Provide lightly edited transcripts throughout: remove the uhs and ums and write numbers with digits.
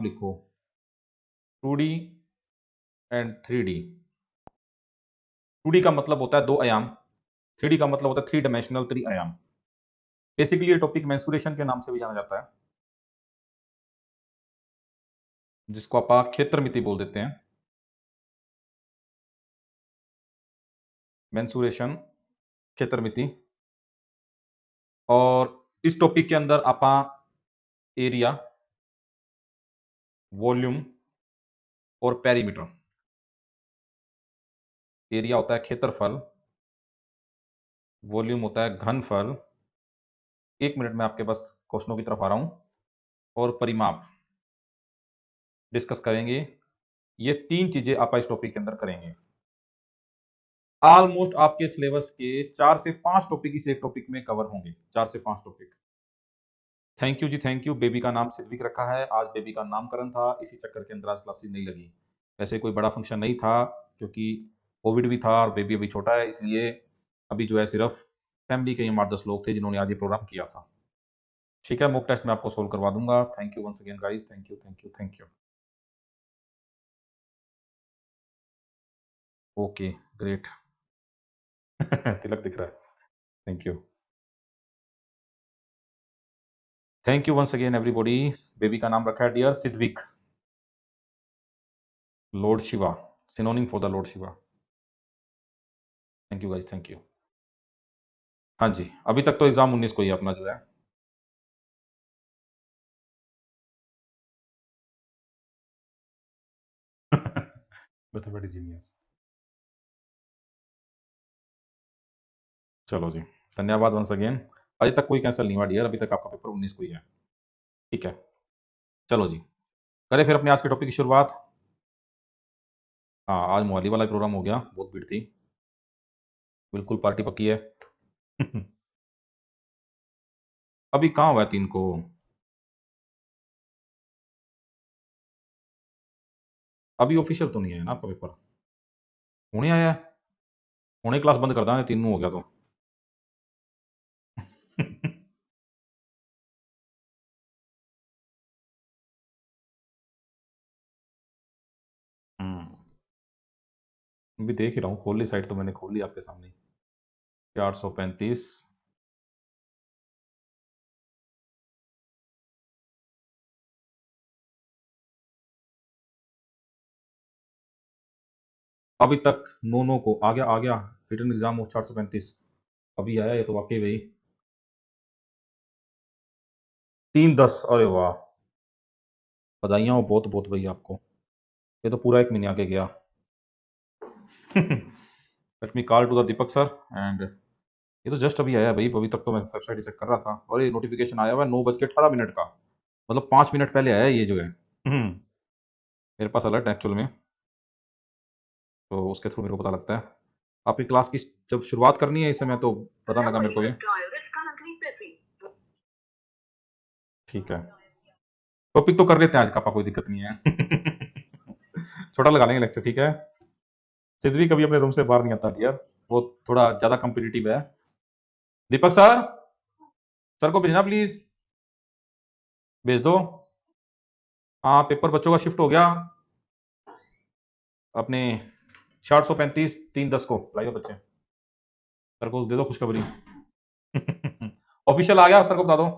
लिखो 2D and 3D। 2D का मतलब होता है 2 आयाम, 3D का मतलब होता है 3 डायमेंशनल, 3 आयाम। बेसिकली ये टॉपिक मेंसुरेशन के नाम से भी जाना जाता है, जिसको आप क्षेत्रमिति बोल देते हैं। मेंसुरेशन, क्षेत्रमिति। और इस टॉपिक के अंदर आप एरिया, वॉल्यूम और पेरीमीटर। एरिया होता है क्षेत्रफल, वॉल्यूम होता है घनफल। 1 मिनट में आपके पास क्वेश्चनों की तरफ आ रहा हूं। और परिमाप डिस्कस करेंगे। ये 3 चीजें आप इस टॉपिक के अंदर करेंगे। ऑलमोस्ट आपके सिलेबस के 4 से 5 टॉपिक इस एक टॉपिक में कवर होंगे, 4 से 5 topic. Thank you ji, thank you. Baby का नाम सिद्विक रखा है। आज बेबी का नामकरण था, इसी चक्कर के अंदर आज क्लासेस नहीं लगी। वैसे कोई बड़ा फंक्शन नहीं था, क्योंकि कोविड भी था और बेबी अभी छोटा है, इसलिए अभी जो है सिर्फ फैमिली के 8-10 लोग थे जिन्होंने आज ये प्रोग्राम किया था। ठीक है, मॉक टेस्ट में आपको सोल्व करवा दूंगा। Thank you once again guys, thank you, thank you, thank you. Okay, great. Tilak दिख रहा है, thank you. Thank you once again everybody. Baby का नाम रखा है dear Siddvik, lord Shiva, synonym for the lord Shiva. Thank you guys, thank you. हाँ जी, अभी तक तो एग्जाम 19 को ही अपना जो है। Mathematics genius. चलो जी, धन्यवाद वंस अगेन। अभी तक कोई कैंसिल नहीं हुआ डियर, अभी तक आपका पेपर 19 को ही है। ठीक है, चलो जी, करें फिर अपने आज के टॉपिक की शुरुआत। हाँ, आज मोहाली वाला प्रोग्राम हो गया, बहुत भीड़ थी, बिल्कुल पार्टी पक्की है। अभी कहाँ हुआ है 3 को? अभी ऑफिशियल तो नहीं है ना आपका पेपर? हुणे आया है, हुणे क्लास बंद कर देंगे 3 हो गया तो। हम्म, अभी देख ही रहा हूँ, खोल ली साइट तो मैंने, खोल ली आपके सामने। 435। अभी तक 9 को आ गया, आ गया रिटर्न एग्जाम हो 435। अभी आया ये तो वाकई भाई। 3-10, अरे वाह, बधाइयाँ हो बहुत बहुत भाई आपको। ये तो पूरा 1 महीने आगे गया। Let me call to the Deepak sir and ये तो जस्ट अभी आया भाई, अभी तक तो मैं वेबसाइट ही चेक कर रहा था और ये नोटिफिकेशन आया हुआ है 9:18 का, मतलब 5 मिनट पहले आया है ये जो है। मेरे पास अलर्ट है एक्चुअल में, तो उसके थ्रू मेरे को पता लगता है। आपकी क्लास की जब शुरुआत करनी है इस समय तो पता लगा मेरे को ये। ठीक है, टॉपिक तो कर लेते हैं आज का, कोई दिक्कत नहीं है। छोटा लगा लेंगे लेक्चर, ठीक है। सिद्धवी कभी अपने रूम से बाहर नहीं आता डियर, वो थोड़ा ज्यादा कॉम्पिटिटिव है। दीपक सर को भेजना प्लीज, भेज दो। हाँ, पेपर बच्चों का शिफ्ट हो गया अपने 435 3-10 को। लाइए बच्चे, सर को दे दो खुशखबरी। ऑफिशियल आ गया, सर को बता दो।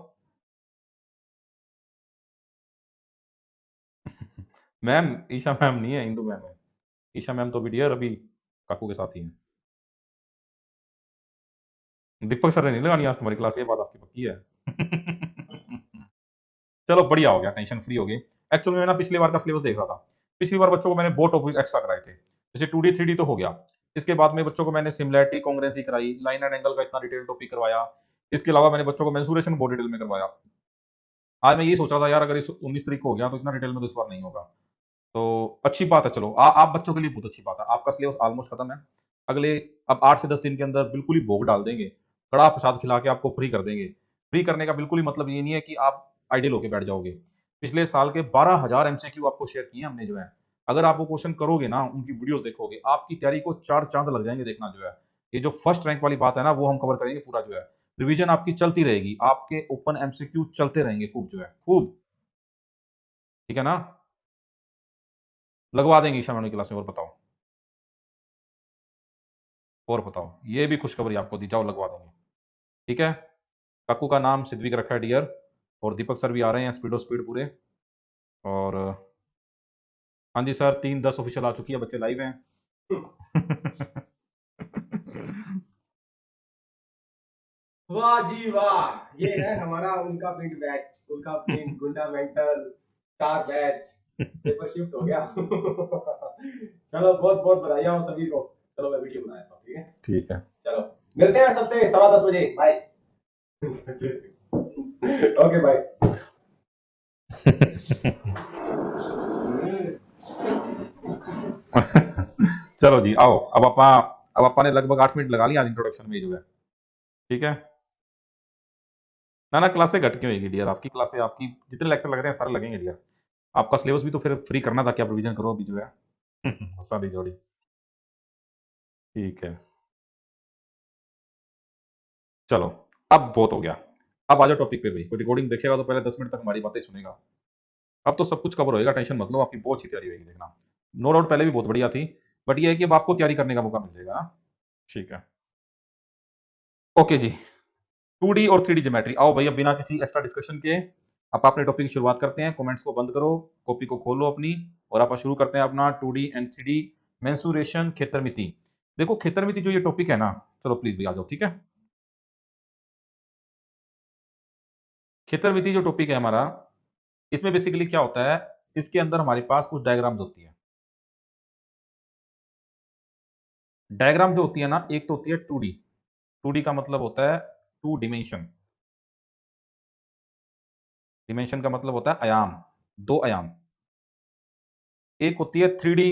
मैम ईशा मैम नहीं है, इंदू मैम है। ईशा मैम तो अभी डियर अभी काकू के साथ ही है। दीपक सर ने नहीं लगानी आज तुम्हारी क्लास, ये बात आपकी पक्की है। चलो बढ़िया हो गया, टेंशन फ्री हो गई। एक्चुअल में ना पिछले बार का सिलेबस देख रहा था, पिछली बार बच्चों को मैंने बहुत टॉपिक एक्स्ट्रा कराए थे, जैसे 2D 3D तो हो गया। इसके बाद में बच्चों को मैंने सिमिलैरिटी कांग्रुएंसी कराई, लाइन एंड एंगल का इतना डिटेल टॉपिक करवाया। इसके अलावा मैंने बच्चों को मेंसुरेशन बहुत डिटेल में करवाया। आज मैं ये सोच रहा था यार, अगर इस 19 तारीख को हो गया तो इतना डिटेल में तो इस बार नहीं होगा। तो अच्छी बात है, चलो आप बच्चों के लिए बहुत अच्छी बात है, आपका सिलेबस ऑलमोस्ट खत्म है। अगले अब 8 से 10 दिन के अंदर बिल्कुल ही भोग डाल देंगे, कड़ा प्रसाद खिला के आपको फ्री कर देंगे। फ्री करने का बिल्कुल ही मतलब ये नहीं है कि आप आइडियल होके बैठ जाओगे। पिछले साल के 12,000 एमसीक्यू आपको शेयर किए हमने जो है। अगर आप वो क्वेश्चन करोगे ना, उनकी वीडियोस देखोगे, आपकी तैयारी को 4 चांद लग जाएंगे देखना जो है। ये जो फर्स्ट रैंक वाली बात है ना, वो हम कवर करेंगे पूरा जो है। रिवीजन आपकी चलती रहेगी, आपके ओपन एमसीक्यू चलते रहेंगे खूब जो है, खूब। ठीक है ना? लगवा देंगे ईशा मैडम की क्लास में। और बताओ, ये भी खुशखबरी आपको दी, जाओ लगवा देंगे। ठीक है? काकू का नाम सिद्विक रखा है डियर, और दीपक सर भी आ रहे हैं स्पीडो स्पीड पूरे। और हाँ जी सर, 3:10 ऑफिशियल आ चुकी है, बच्चे लाइव हैं। वाह जी वाह, ये है हमारा उनका प्रिंट बैच, उनका प्रिंट गुंडा mental star batch paper shift हो गया। चलो बहुत बहुत बधाइयां हो सभी को। चलो मैं वीडियो बनाता हूँ, ठीक है? ठीक है, चलो मिलते हैं सबसे 10:15 बजे, बाय। Okay bye. चलो जी आओ। अब अपा ने लगभग 8 मिनट लगा लिया आज इंट्रोडक्शन में जो है। ठीक है ना? ना क्लासे घट क्यों होगी डियर? आपकी क्लासे, आपकी जितने लेक्चर लग रहे हैं सारे लगेंगे डियर। आपका सिलेबस भी तो फिर फ्री करना था, क्या रिवीजन करो अभी जो है। सारी जोड़ी। ठीक है, चलो अब बहुत हो गया। अब आ जाओ टॉपिक पे भाई। कोई रिकॉर्डिंग देखेगा तो पहले 10 मिनट तक हमारी बातें सुनेगा। अब तो सब कुछ कवर होएगा, टेंशन मत लो, आपकी बहुत अच्छी तैयारी होगी देखना। नो डाउट पहले भी बहुत बढ़िया थी, बट ये है कि अब आपको तैयारी करने का मौका मिल जाएगा ना। ठीक है, ओके जी। 2D और 3D ज्योमेट्री, आओ भैया बिना किसी एक्स्ट्रा डिस्कशन के आप अपने टॉपिक की शुरुआत करते हैं। कमेंट्स को बंद करो, कॉपी को खोलो अपनी, और आप शुरू करते हैं अपना 2D एंड 3D मेंसुरेशन क्षेत्रमिति। देखो क्षेत्रमिति जो ये टॉपिक है ना, चलो प्लीज भी आ जाओ। ठीक है, क्षेत्रमिति जो टॉपिक है हमारा, इसमें बेसिकली क्या होता है, इसके अंदर हमारे पास कुछ डायग्राम्स होती है। डायग्राम जो होती है ना, एक तो होती है 2D। 2D का मतलब होता है टू डिमेंशन। डिमेंशन का मतलब होता है आयाम, दो आयाम। एक होती है 3D,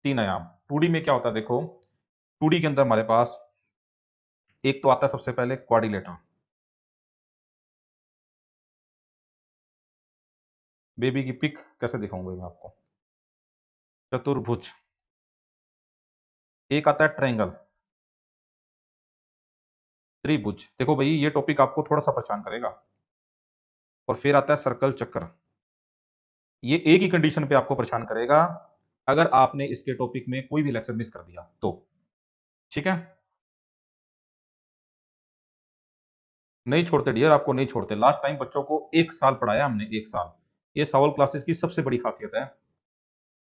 तीन आयाम। 2D में क्या होता है देखो, 2D के अंदर हमारे पास एक तो आता है सबसे पहले क्वाड्रिलेटरल। बेबी की पिक कैसे दिखाऊंगा मैं आपको? चतुर्भुज। एक आता है ट्रायंगल, त्रिभुज। देखो भाई ये टॉपिक आपको थोड़ा सा परेशान करेगा। और फिर आता है सर्कल, चक्र। ये एक ही कंडीशन पे आपको परेशान करेगा, अगर आपने इसके टॉपिक में कोई भी लेक्चर मिस कर दिया तो। ठीक है, नहीं छोड़ते डियर, आपको नहीं छोड़ते। लास्ट टाइम बच्चों को 1 साल पढ़ाया हमने, 1 साल। ये सवाल क्लासेस की सबसे बड़ी खासियत है।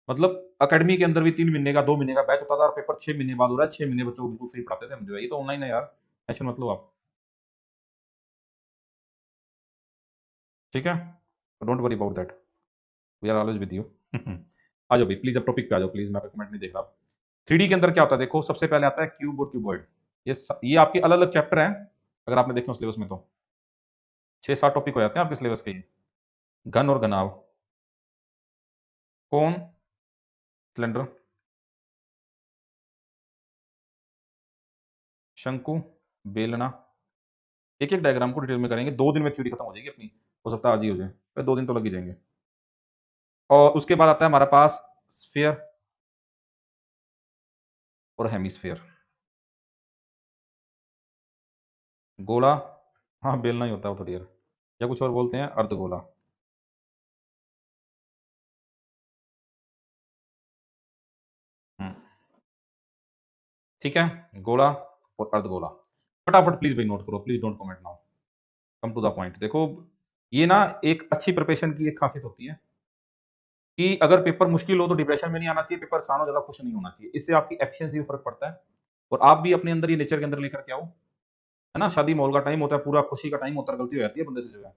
मतलब अकेडमी के अंदर भी 3 महीने का 2 महीने का बैच होता था, और पेपर 6 महीने बाद हो रहा है। 6 महीने बच्चों को बिल्कुल फ्री पढ़ाते थे हम जो है। ये तो ऑनलाइन है यार, टेंशन मत लो आप। ठीक है, don't worry about that, we are always with you. आ जाओ भाई प्लीज, अब टॉपिक पे आ जाओ प्लीज, मैं कमेंट नहीं देख रहा। 3D के अंदर क्या होता है देखो, सबसे पहले आता है क्यूब और क्यूबॉइड। ये आपके अलग अलग चैप्टर हैं, अगर आपने देखे हो सिलेबस में तो 6-7 टॉपिक हो जाते हैं आपके सिलेबस के। ये घन और घनाभ, कोण, सिलेंडर, शंकु, बेलना। एक एक डायग्राम को डिटेल में करेंगे। 2 दिन में थ्योरी खत्म हो जाएगी अपनी, हो सकता है आज ही हो जाए, फिर 2 दिन तो लग ही जाएंगे। और उसके बाद आता है हमारा पास स्फीयर और हेमिस्फीयर। गोला, हाँ बेलना ही होता है वो तो डियर, या कुछ और बोलते हैं अर्धगोला। हम्म, ठीक है, गोला और अर्धगोला। फटाफट प्लीज भाई नोट करो, please don't comment now, come to the point. देखो ये ना एक अच्छी प्रिपरेशन की एक खासियत होती है, कि अगर पेपर मुश्किल हो तो डिप्रेशन में नहीं आना चाहिए, पेपर आसान हो ज्यादा खुश नहीं होना चाहिए। इससे आपकी एफिशिएंसी में फर्क पड़ता है। और आप भी अपने अंदर ये नेचर के अंदर लेकर के आओ, है ना? शादी माहौल का टाइम होता है, पूरा खुशी का टाइम होता है, गलती हो जाती है बंदे से जो है।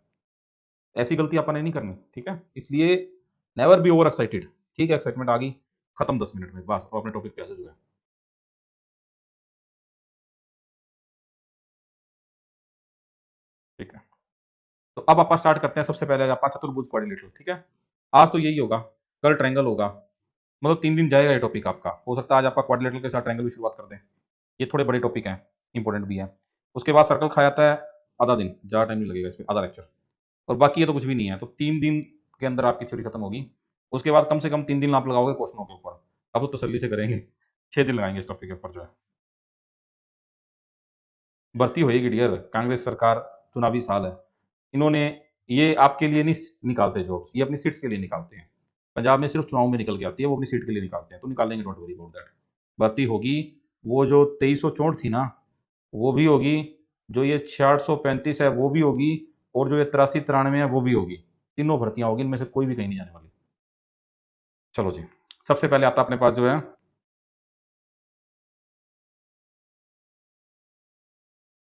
ऐसी गलती अपन ने नहीं करनी, ठीक है? इसलिए नेवर बी ओवर एक्साइटेड। ठीक है, एक्साइटमेंट आ गई, खत्म 10 मिनट में बस, और अपने टॉपिक पे आ जाओ जो है। ठीक है, तो अब आप स्टार्ट करते हैं। सबसे पहले आप चतुर्भुज क्वाड्रिलेटरल। ठीक है, आज तो यही होगा, कल ट्रायंगल होगा। मतलब 3 दिन जाएगा ये टॉपिक आपका। हो सकता है आज आपका क्वाड्रिलेटरल के साथ ट्रायंगल भी शुरुआत कर दें। ये थोड़े बड़े टॉपिक हैं, इंपॉर्टेंट भी है। उसके बाद सर्कल खा जाता है आधा दिन, ज़्यादा टाइम नहीं लगेगा इसमें, आधा लेक्चर। और बाकी ये तो कुछ भी नहीं है। तो 3 दिन के अंदर आपकी थ्योरी खत्म होगी। उसके बाद कम से कम 3 दिन आप लगाओगे क्वेश्चनों के ऊपर। अब तो तसल्ली से करेंगे, 6 दिन लगाएंगे इस टॉपिक के ऊपर जो है। भर्ती होएगी डियर, कांग्रेस सरकार, चुनावी साल है, इन्होंने ये आपके लिए नहीं निकालते जॉब्स, ये अपनी सीट्स के लिए निकालते हैं। पंजाब में सिर्फ चुनाव में निकल के आती है, वो अपनी सीट के लिए निकालते हैं, तो निकालेंगे, डोंट वरी अबाउट दैट। भर्ती होगी, वो जो 2364 थी ना, वो भी होगी, जो ये 6635 है वो भी होगी, और जो ये 8393 है वो भी होगी। तीनों भर्तियां होगी, इनमें से कोई भी कहीं नहीं जाने वाली। चलो जी, सबसे पहले आता है अपने पास जो है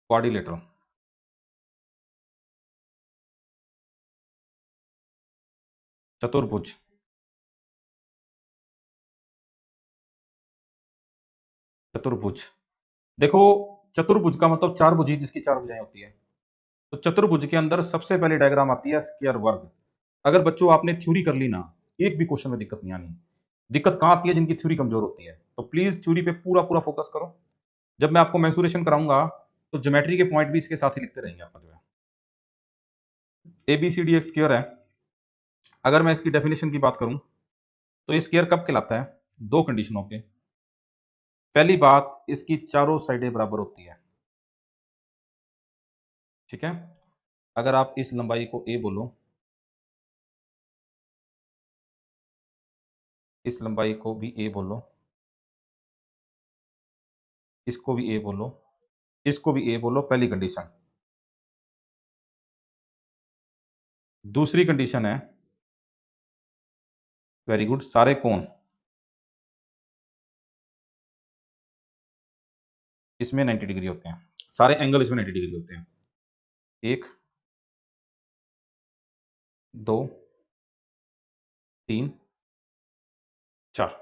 कोऑर्डिनेटर। चतुर्भुज। चतुर्भुज, देखो, चतुर्भुज का मतलब चार भुजी जिसकी चार भुजाएं होती है। तो चतुर्भुज के अंदर सबसे पहले डायग्राम आती है स्क्वायर वर्ग। अगर बच्चों आपने थ्योरी कर ली ना, एक भी क्वेश्चन में दिक्कत नहीं आनी। दिक्कत कहाँ आती है? जिनकी थ्योरी कमजोर होती है। तो प्लीज थ्योरी पे पूरा पूरा फोकस करो। जब मैं आपको मेंसुरेशन कराऊंगा तो ज्योमेट्री के पॉइंट भी इसके साथ ही लिखते रहेंगे आपका जो है। ABCD एक स्क्वायर है। अगर मैं इसकी डेफिनेशन की बात करूं तो ये स्क्वायर कब कहलाता है? दो कंडीशनों पे। पहली बात, इसकी चारों साइडें बराबर होती है। ठीक है, अगर आप इस लंबाई को ए बोलो, इस लंबाई को भी ए बोलो, इसको भी ए बोलो, इसको भी ए बोलो, पहली कंडीशन। दूसरी कंडीशन है, वेरी गुड, सारे कोण इसमें 90 डिग्री होते हैं, सारे एंगल इसमें 90 डिग्री होते हैं। एक, दो, तीन, चार।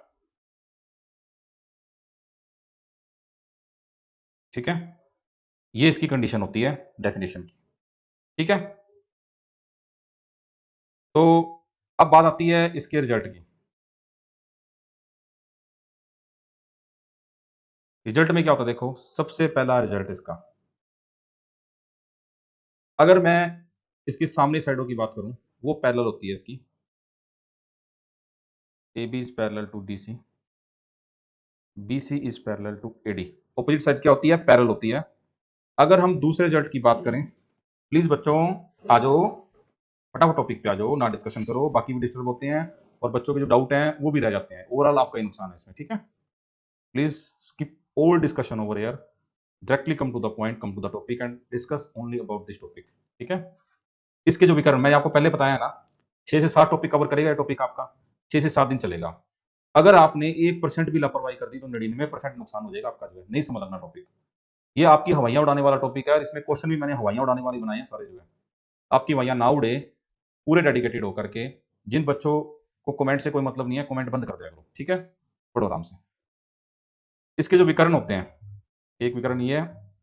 ठीक है, ये इसकी कंडीशन होती है डेफिनेशन की। ठीक है, तो अब बात आती है इसके रिजल्ट की। रिजल्ट में क्या होता है? देखो, सबसे पहला रिजल्ट इसका, अगर मैं इसकी सामने साइडों की बात करूं, वो पैरेलल होती है इसकी। AB is parallel to DC, BC is parallel to AD। Opposite side क्या होती है? पैरेलल होती है। अगर हम दूसरे रिजल्ट की बात करें, प्लीज बच्चों आ जाओ, फटाफट टॉपिक पे आ जाओ, ना डिस्कशन करो, बाकी भी डिस्टर्ब होते हैं और बच्चों के जो डाउट हैं वो भी रह जाते हैं, ओवरऑल आपका ही नुकसान है इसमें। ठीक है, please skip all discussion over here, directly come to the point, come to the topic and discuss only about this topic. ठीक है, इसके जो विकर्ण मैंने आपको पहले बताया ना, 6 से 7 टॉपिक कवर करेगा टॉपिक आपका, 6 से 7 दिन चलेगा। अगर आपने 1% भी लापरवाही कर दी तो 99% नुकसान हो जाएगा आपका, जो है नहीं समझ लगना टॉपिक। ये आपकी हवाइयां उड़ाने वाला टॉपिक है और इसमें क्वेश्चन भी मैंने हवाइयां उड़ाने वाले बनाए हैं सारे, जो है आपकी हवाइयां ना उड़े, पूरे डेडिकेटेड होकर के। जिन बच्चों को कमेंट से कोई मतलब नहीं है, कमेंट बंद कर दिया करो। ठीक है, पढ़ो आराम से। इसके जो विकर्ण होते हैं, एक विकर्ण ये है,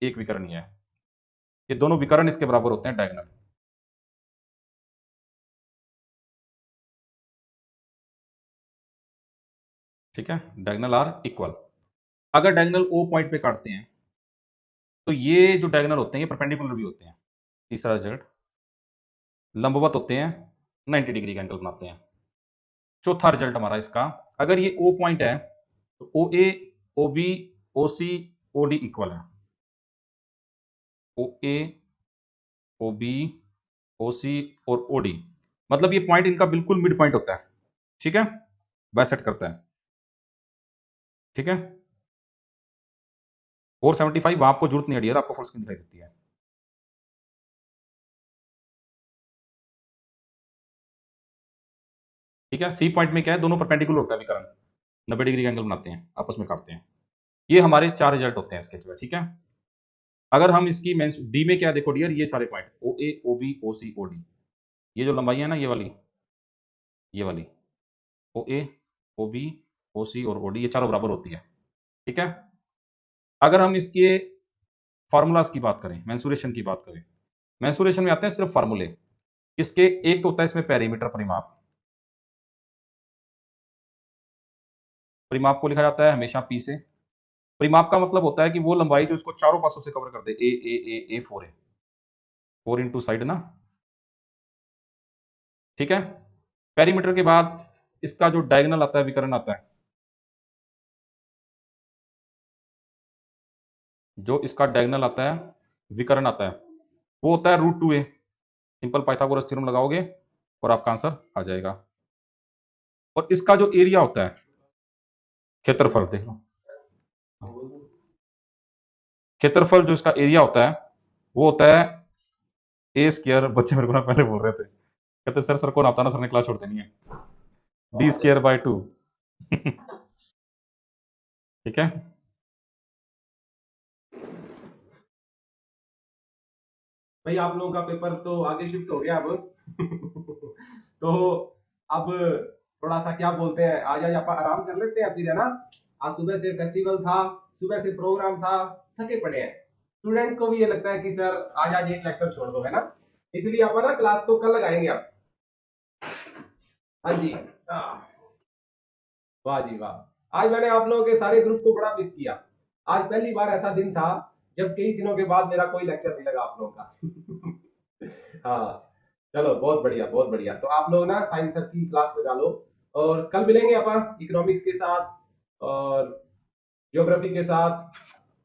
एक विकर्ण ये है, ये दोनों विकर्ण इसके बराबर होते हैं डायगोनल। ठीक है, डायगोनल आर इक्वल। अगर डायगोनल ओ पॉइंट पे काटते हैं तो ये जो डायगोनल होते हैं ये परपेंडिकुलर भी होते हैं। तीसरा रिजल्ट, लंबवत होते हैं, 90 डिग्री का एंगल बनाते हैं। चौथा रिजल्ट हमारा इसका, अगर ये ओ पॉइंट है तो ओ ए, ओ बी, ओ सी, ओ डी इक्वल है। ओ ए, ओ बी, ओ सी और ओ डी, मतलब ये पॉइंट इनका बिल्कुल मिड पॉइंट होता है। ठीक है, बाइसेक्ट करता है। ठीक है, 475 वहां आपको जरूरत नहीं है डियर, आपको फुल स्क्रीन दिखाई देती है। ठीक है, सी पॉइंट में क्या है? दोनों परपेंडिकुलर होता है विकर्ण, 90 डिग्री का एंगल बनाते हैं, आपस में काटते हैं। ये हमारे 4 रिजल्ट होते हैं इसके जो है। ठीक है, अगर हम इसकी डी में क्या है, देखो डियर, ये सारे पॉइंट ओ ए, ओ बी, ओ सी, ओ डी, ये जो लंबाई है ना, ये वाली, ये वाली ओ ए, ओ बी, ओ सी और ओ डी, ये चारों बराबर होती है। ठीक है, अगर हम इसके फार्मूलाज की बात करें, मेंसुरेशन की बात करें, मेंसुरेशन में आते हैं सिर्फ फार्मूले इसके। एक तो होता है इसमें पेरीमीटर परिमाप। परिमाप को लिखा जाता है हमेशा पी से। परिमाप का मतलब होता है कि वो लंबाई जो इसको चारों पासों से कवर कर दे, ए 4 है, 4 इंटू साइड ना। ठीक है, पेरीमीटर के बाद इसका जो डायगोनल आता है, विकर्ण आता है, जो इसका डायगोनल आता है, विकर्ण आता है, वो होता है √2a। सिंपल पाइथागोरस थ्योरम लगाओगे और आपका आंसर आ जाएगा। और इसका जो एरिया होता है, क्षेत्रफल देख लो, क्षेत्रफल जो इसका एरिया होता है वो होता है ए स्क्वायर। बच्चे मेरे को ना पहले बोल रहे थे, कहते सर सर को ना आता ना, सर ने क्लास छोड़ देनी है। डी स्क्वायर बाय 2 ठीक है। भाई आप लोगों का पेपर तो आगे शिफ्ट हो गया अब तो अब थोड़ा सा क्या बोलते हैं, आज आज आप आराम कर लेते हैं फिर, है ना। आज सुबह से फेस्टिवल था, सुबह से प्रोग्राम था, थके पड़े हैं। स्टूडेंट्स को भी ये लगता है कि सर आज आज एक लेक्चर छोड़ दो, है ना। इसलिए आप ना क्लास तो कल लगाएंगे आप। हाँ जी। वाह जी वाह, आज मैंने आप लोगों के सारे ग्रुप को बड़ा मिस किया। आज पहली बार ऐसा दिन था जब कई दिनों के बाद मेरा कोई लेक्चर नहीं लगा आप लोगों का हाँ, चलो बहुत बढ़िया बहुत बढ़िया। तो आप लोग ना साइंस सर की क्लास लगा लो, और कल मिलेंगे अपन इकोनॉमिक्स के साथ और ज्योग्राफी के साथ।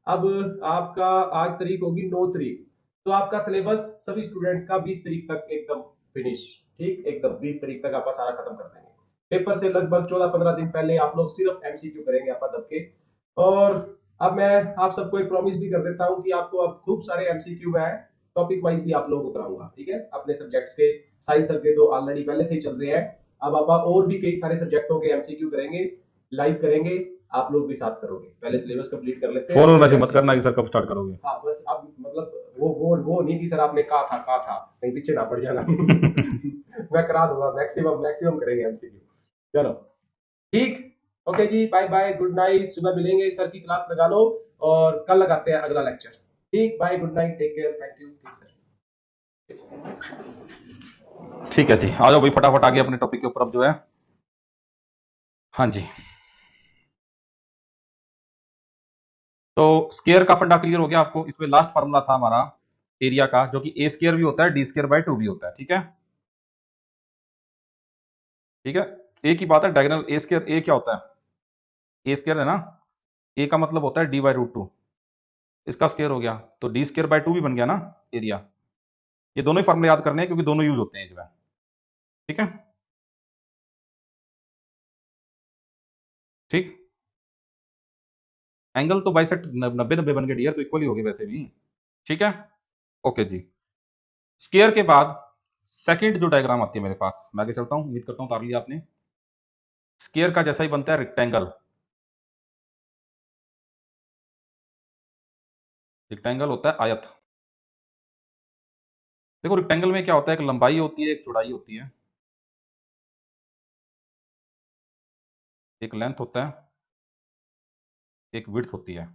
अब आपका आज तारीख होगी 9 तारीख, तो आपका सिलेबस सभी स्टूडेंट्स का 20 तारीख तक एकदम फिनिश। ठीक, एकदम 20 तारीख तक आप सारा खत्म कर देंगे। पेपर से लगभग 14-15 दिन पहले आप लोग सिर्फ एमसीक्यू करेंगे आप दब के। और अब मैं आप सबको एक प्रॉमिस भी कर देता हूँ कि आपको अब खूब सारे एमसीक्यू है, टॉपिक वाइज भी आप लोगों को कराऊंगा, ठीक है, अपने सब्जेक्ट्स के। साइंस सर के तो ऑलरेडी पहले से ही चल रहे हैं, अब आप और भी कई सारे सब्जेक्टों के एमसीक्यू करेंगे, लाइव करेंगे। आप लोग भी साथ करोगे, पहले सिलेबस कंप्लीट कर लेते हैं। फोन मैसेज मत करना कि सर कब स्टार्ट करोगे। हाँ बस अब मतलब वो नहीं कि सर आपने कहा था कहीं पीछे ना पड़ जाना मैं करा दूंगा, मैक्सिमम मैक्सिमम करेंगे एमसीक्यू। चलो ठीक, ओके जी, बाय बाय, गुड नाइट। सुबह मिलेंगे, सर की क्लास लगा लो और कल लगाते हैं अगला लेक्चर। ठीक, bye, good night, take care, thank you. ठीक सर। ठीक है जी, आ जाओ भाई फटाफट आगे अपने टॉपिक के ऊपर अब जो है। हाँ जी, तो स्केयर का फंडा क्लियर हो गया आपको। इसमें लास्ट फार्मूला था हमारा एरिया का, जो कि ए स्केयर भी होता है डी स्केयर बाय 2 भी होता है। ठीक है, ठीक है। ए की बात है, डायगोनल ए स्केयर, ए क्या होता है, ए स्केयर है ना, ए का मतलब होता है डी बाय रूट 2, इसका स्केयर हो गया, तो डी स्केयर बाय 2 भी बन गया ना एरिया। ये दोनों ही फार्मूले याद करने हैं क्योंकि दोनों यूज होते हैं जो है। ठीक है, ठीक। एंगल तो बाइसेक्ट 90-90 बन गए डियर, तो इक्वल ही हो गए वैसे भी। ठीक है, ओके जी। स्केयर के बाद सेकंड जो डायग्राम आती है मेरे पास, मैं आगे चलता हूं, उम्मीद करता हूं उतार लिया आपने। स्केयर का जैसा ही बनता है रेक्टेंगल। रेक्टेंगल होता है आयत। देखो रेक्टेंगल में क्या होता है, एक लंबाई होती है, एक चौड़ाई होती है, एक लेंथ होता है, एक विड्थ होती है।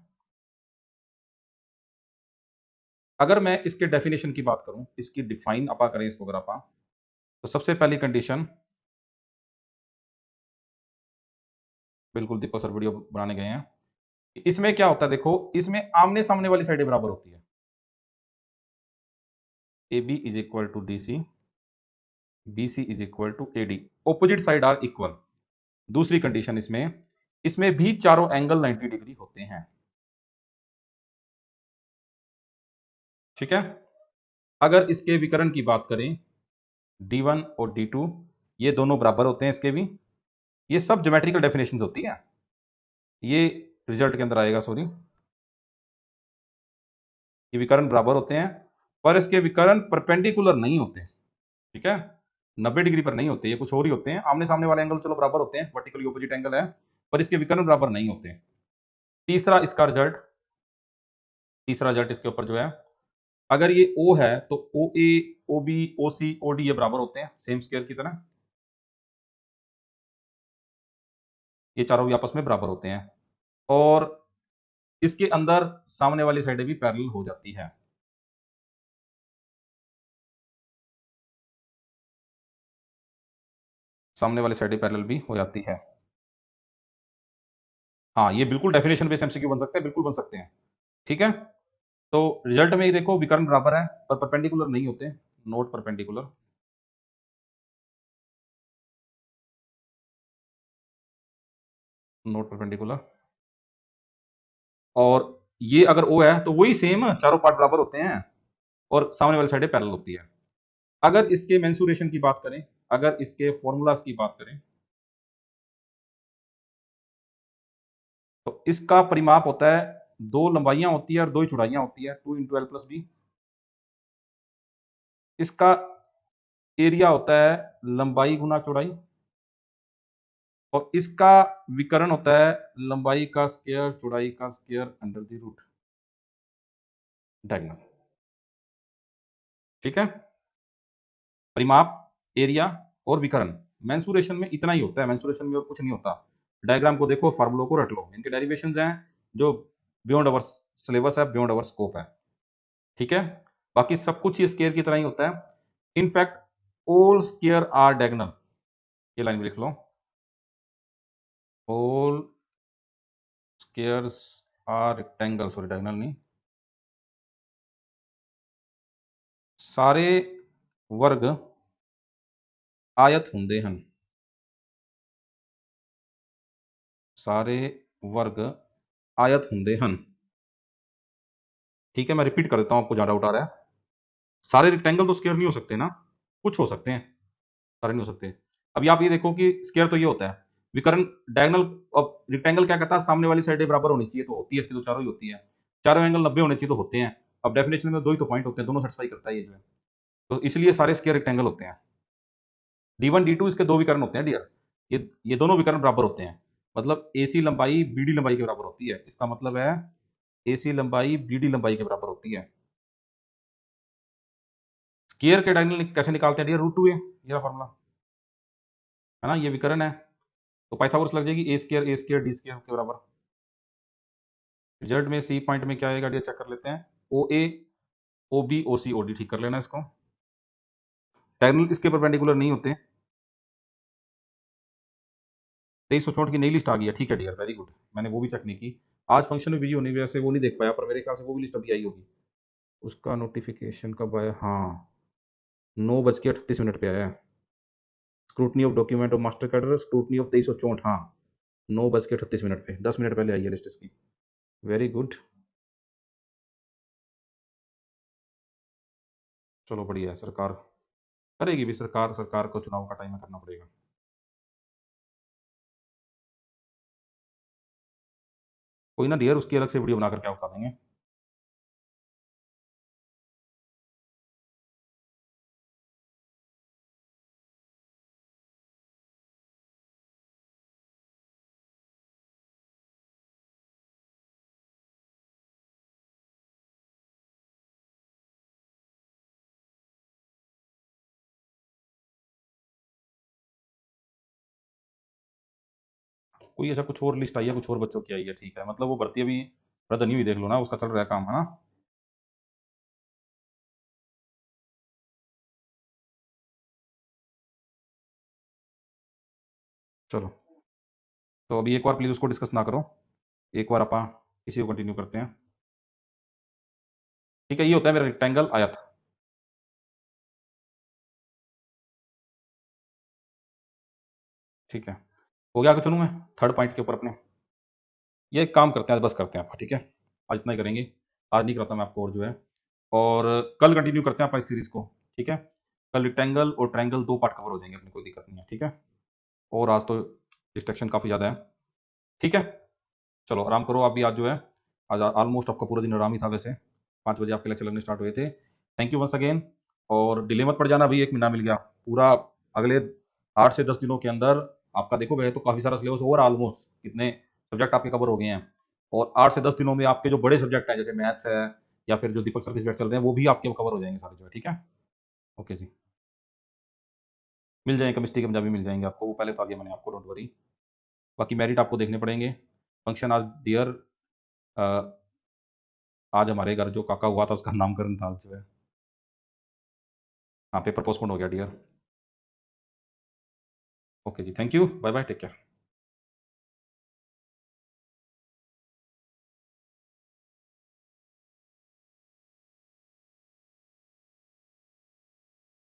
अगर मैं इसके डेफिनेशन की बात करूं, इसकी डिफाइन आपा करें इसको, अगर आपा, तो सबसे पहली कंडीशन, बिल्कुल दीपक सर वीडियो बनाने गए हैं, इसमें क्या होता है देखो, इसमें आमने सामने वाली साइडें बराबर होती है। A B is equal to D C, B C is equal to A D, opposite side are equal. दूसरी कंडीशन इसमें भी चारों एंगल 90 डिग्री होते हैं। ठीक है, अगर इसके विकर्ण की बात करें, D1 और D2 ये दोनों बराबर होते हैं इसके भी। ये सब ज्योमेट्रिकल डेफिनेशंस होती है, ये रिजल्ट के अंदर आएगा, सॉरी। ये विकर्ण बराबर होते हैं, पर इसके विकर्ण परपेंडिकुलर नहीं होते। ठीक है, 90 डिग्री पर नहीं होते, ये कुछ और ही होते हैं। आमने सामने वाले एंगल चलो बराबर होते हैं, वर्टिकली ऑपोजिट एंगल है, पर इसके विकर्ण बराबर नहीं होते। तीसरा इसका रिजल्ट, तीसरा रिजल्ट इसके ऊपर जो है, अगर ये O है तो OA, OB, OC, OD ये बराबर होते हैं सेम स्क्वायर की तरह, ये चारों भी आपस में बराबर होते हैं, और इसके अंदर सामने वाली साइडें भी पैरेलल हो जाती है। सामने वाली साइडें पैरेलल भी हो जाती है। हाँ, ये बिल्कुल डेफिनेशन बेस्ड एमसीक्यू बन सकते हैं, बिल्कुल बन सकते हैं। ठीक है, तो रिजल्ट में ये देखो विकर्ण बराबर है पर परपेंडिकुलर नहीं होते, नॉट परपेंडिकुलर। नॉट परपेंडिकुलर, और ये अगर O है तो वही सेम चारों पार्ट बराबर होते हैं और सामने वाली साइडें पैरेलल होती है। अगर इसके मेंसुरेशन की बात करें, अगर इसके फॉर्मूलाज की बात करें, तो इसका परिमाप होता है, 2 लंबाइयां होती है और 2 ही चौड़ाइयां होती है, 2 × L + B। इसका एरिया होता है लंबाई गुना चौड़ाई, और इसका विकर्ण होता है लंबाई का स्क्वायर चौड़ाई का square under the root, diagonal. ठीक है, परिमाप, एरिया और विकर्ण। मेंसुरेशन में इतना ही होता है, मेंसुरेशन में और कुछ नहीं होता। डायग्राम को देखो, फार्मूलों को रट लो, इनके डेरिवेशंस हैं जो बियॉन्ड अवर सिलेबस है, बियॉन्ड अवर स्कोप है। ठीक है, बाकी सब कुछ ये स्क्वायर की तरह ही होता है। In fact all square are diagonal, ये लाइन में लिख लो, all squares are rectangle, sorry diagonal नहीं, सारे वर्ग आयत ਹੁੰਦੇ ਹਨ, सारे वर्ग आयत ਹੁੰਦੇ ਹਨ। ठीक है, मैं रिपीट कर देता हूं, आपको ज्यादा डाउट आ रहा है। सारे रेक्टेंगल तो स्क्वायर नहीं हो सकते ना, कुछ हो सकते हैं, सारे नहीं हो सकते। अभी आप ये देखो कि स्क्वायर तो ये होता है, विकर्ण डायगोनल, अब रेक्टेंगल क्या कहता है, सामने वाली साइड बराबर होनी चाहिए, तो होती है, इसकी तो चारों ही होती है, चारों एंगल 90 होने चाहिए, तो होते हैं। अब डेफिनेशन में 2 ही तो पॉइंट होते हैं, दोनों सेटिस्फाई करता है ये जो है, तो इसलिए सारे स्क्वायर रेक्टेंगल होते हैं। D1 D2 इसके 2 विकर्ण होते हैं डियर, ये दोनों विकर्ण बराबर होते हैं, मतलब AC लंबाई BD लंबाई के बराबर होती है। इसका मतलब है AC लंबाई BD लंबाई के बराबर होती है। स्क्वायर के डायगोनल कैसे निकालते हैं डियर, √2a, ये फॉर्मूला है ना, ये विकर्ण है, तो पाइथागोरस लग जाएगी a² d² के बराबर। रिजल्ट में सी पॉइंट में क्या आएगा डियर, चेक कर लेते हैं, OA OB OC OD, ठीक कर लेना इसको। डायगोनल इसके परपेंडिकुलर नहीं होते। 2364 की नई लिस्ट आ गई है, ठीक है डियर, वेरी गुड, मैंने वो भी चेक नहीं की, आज फंक्शन में बिजी होने की वजह से वो नहीं देख पाया, पर मेरे ख्याल से वो भी लिस्ट अभी आई होगी। उसका नोटिफिकेशन कब आया, हाँ 9:38 पे आया। Scrutiny of document of master cadre, scrutiny of 2364, हाँ 9:38 पे, 10 मिनट पहले आई है लिस्ट इसकी, वेरी गुड। चलो बढ़िया है, सरकार करेगी भी, सरकार को चुनाव का टाइम में करना पड़ेगा। कोई ना डियर, उसकी अलग से वीडियो बनाकर क्या बता देंगे। कोई ऐसा कुछ और लिस्ट आई है, कुछ और बच्चों की आई है, ठीक है, मतलब वो भर्ती अभी रद्द नहीं हुई, देख लो ना, उसका चल रहा है काम, है ना। चलो, तो अभी एक बार प्लीज उसको डिस्कस ना करो, एक बार आप इसी को कंटिन्यू करते हैं। ठीक है, ये होता है मेरा रेक्टेंगल आयत। ठीक है, हो गया, आगे चलूँ मैं थर्ड पॉइंट के ऊपर अपने। ये एक काम करते हैं, बस करते हैं आप, ठीक है, आज इतना ही करेंगे, आज नहीं कराता मैं आपको और जो है, और कल कंटिन्यू करते हैं आप इस सीरीज को। ठीक है, कल रेक्टेंगल और ट्रायंगल 2 पार्ट कवर हो जाएंगे अपनी, कोई दिक्कत नहीं है। ठीक है, और आज तो डिस्ट्रैक्शन काफ़ी ज़्यादा है। ठीक है, चलो आराम करो, अभी आज जो है, आज ऑलमोस्ट आपका पूरा दिन आराम ही था वैसे, 5 बजे आपके लेक्चर लगने स्टार्ट हुए थे। थैंक यू वंस अगेन, और डिले मत पड़ जाना, अभी 1 महीना मिल गया पूरा, अगले 8 से 10 दिनों के अंदर आपका देखो वह तो काफ़ी सारा सिलेबस ओवर, ऑलमोस्ट कितने सब्जेक्ट आपके कवर हो गए हैं, और 8 से 10 दिनों में आपके जो बड़े सब्जेक्ट हैं, जैसे मैथ्स है या फिर जो दीपक सर के सब्जेक्ट चल रहे हैं, वो भी आपके कवर हो जाएंगे सारे जो है। ठीक है, ओके जी, मिल जाएंगे, केमिस्ट्री के पंजाबी मिल जाएंगे आपको, वो पहले बता दिया मैंने आपको, डोंट वरी। बाकी मेरिट आपको देखने पड़ेंगे। फंक्शन आज डियर, आज हमारे घर जो काका हुआ था उसका नामकरण था आज जो है, हाँ पेपर पोस्टपोन हो गया डियर। ओके जी, thank you, bye bye, take care.